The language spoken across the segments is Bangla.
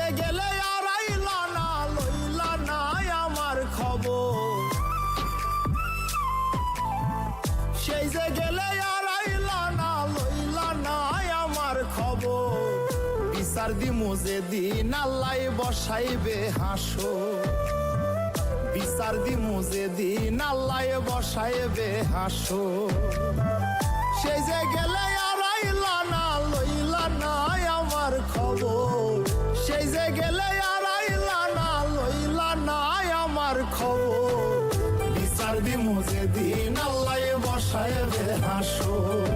যে গেলে আর আইলা না, লইলা না আমার খবর। সেই যে গেলে আর আইলা না, লইলা না আমার খবর। বিচার দিমু যেদিন আল্লাহ বসাইবে হাসর, বিচার দিমু যেদিন আল্লাহ বসাইবে হাসর। সেই যে গেলে আর আইলা না, লইলা না আমার খবর। সেই যে গেলে আর আইলা না, লইলা না আমার খবর। বিচার দিমু যেদিন আল্লাহ বসাইবে হাসর,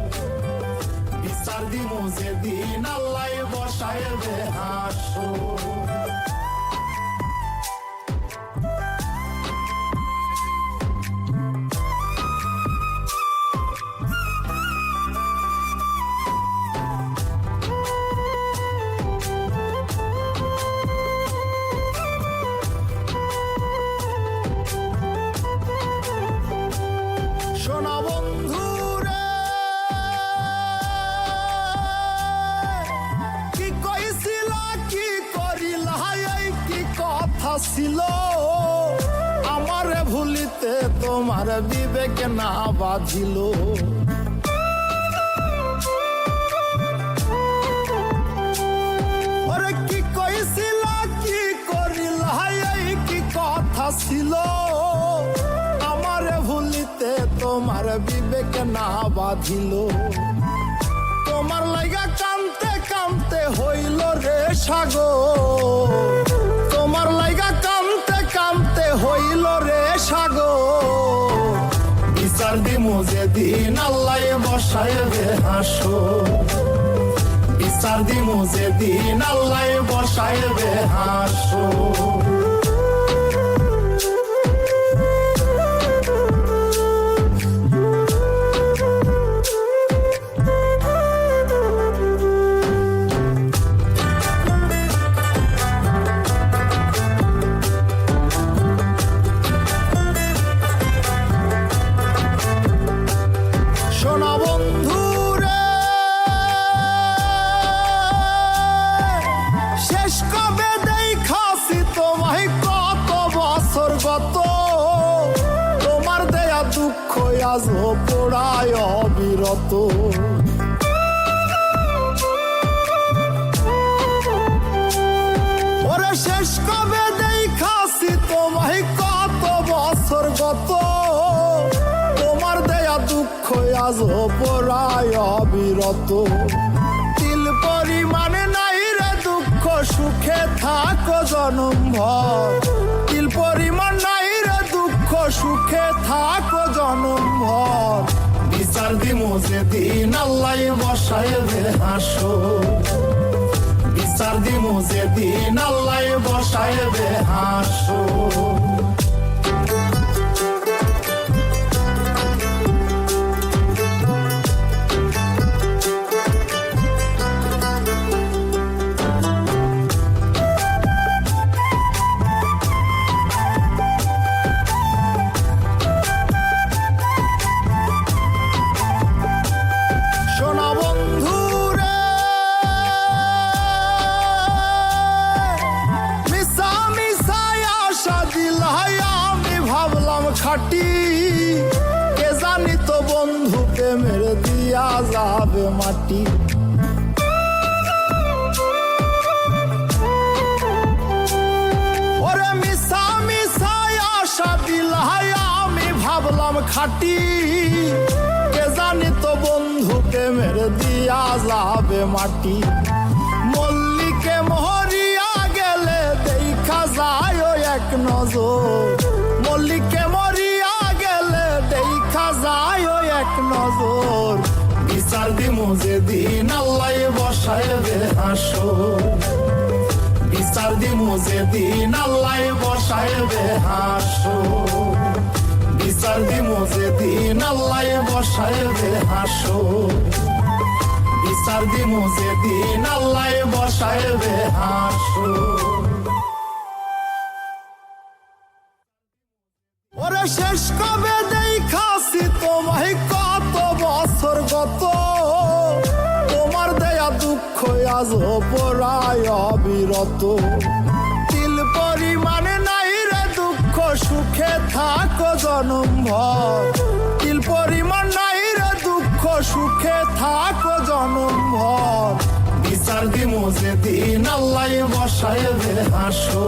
বিচার দিমু যেদিন আল্লাহ বসাইবে হাসর। শোনা বন্ধু রে, কি কইছিলা কি করিলা, এই কি কথা ছিল। আমারে ভুলিতে তোমার বিবেক না বাঁধিল। ওরে কি কইছিলা কি করিলা, এই কি কথা ছিল। ভুলিতে তোমার বিবেক না বাঁধিল। তোমার লাইগা কানতে কানতে হইল রে সাগর, তোমার লাইগা কানতে কানতে হইল রে সাগর। বিচার দিমু যেদিন আল্লাহ বসাইবে হাসর, বিচার দিমু যেদিন আল্লাহ বসাইবে হাসর। শোনা বন্ধু রে, শেষ কবে দেখাছি তোমায় কত বছর গত। তোমার দেয়া দুঃখ আজ পোড়ায় অবিরত। ওরে শেষ কবে দেখাছি তোমায় কত বছর গত। তোমার দেয়া দুঃখ আজ পোড়ায় অবিরত। তিল পরিমাণে নাই রে দুঃখ, সুখে থাকো জনম ভর। তিল পরিমাণ নাই রে দুঃখ, সুখে থাকো জনম ভর। বিচার দিমু যেদিন আল্লাহ বসাইবে হাসর, বিচার দিমু যেদিন আল্লাহ বসাইবে হাসর। শোনা বন্ধু রে, মিশা মিশায় আশা দিলাই আমি ভাবলাম খাটি। কে জানি তো বন্ধু প্রেমের দিয়া যাবে মাটি। ওরে মিশা মিশায় আশা দিলাই আমি ভাবলাম খাটি। কে জানি তো বন্ধু প্রেমের দিয়া যাবে মাটি। মল্লিকে মরিয়া গেলে দেখা যায় এক নজর, মল্লিকে মরিয়া গেলে দেখা যায় এক নজর। বিচার দিমু যেদিন আল্লাহ বসাইবে হাসর, বিচার দিমু যেদিন আল্লাহ বসাইবে হাসর। বিচার দিমু যেদিন আল্লাহ বসাইবে হাসর, বিচার দিমু যেদিন আল্লাহ বসাইবে হাসর। ওরে শেষ কবে দেখাছি তোমায় কত বছর গত। তোমার দেয়া দুঃখ আজ পড়ায় অবিরত। তিল পরিমাণে নাই রে দুঃখ সুখে থাকো জনম ভর। তিল পরিমাণ নাই রে দুঃখ সুখে থাকো জনম ভর। বিচার দিমু যেদিন আল্লাহ বসায় হাসো।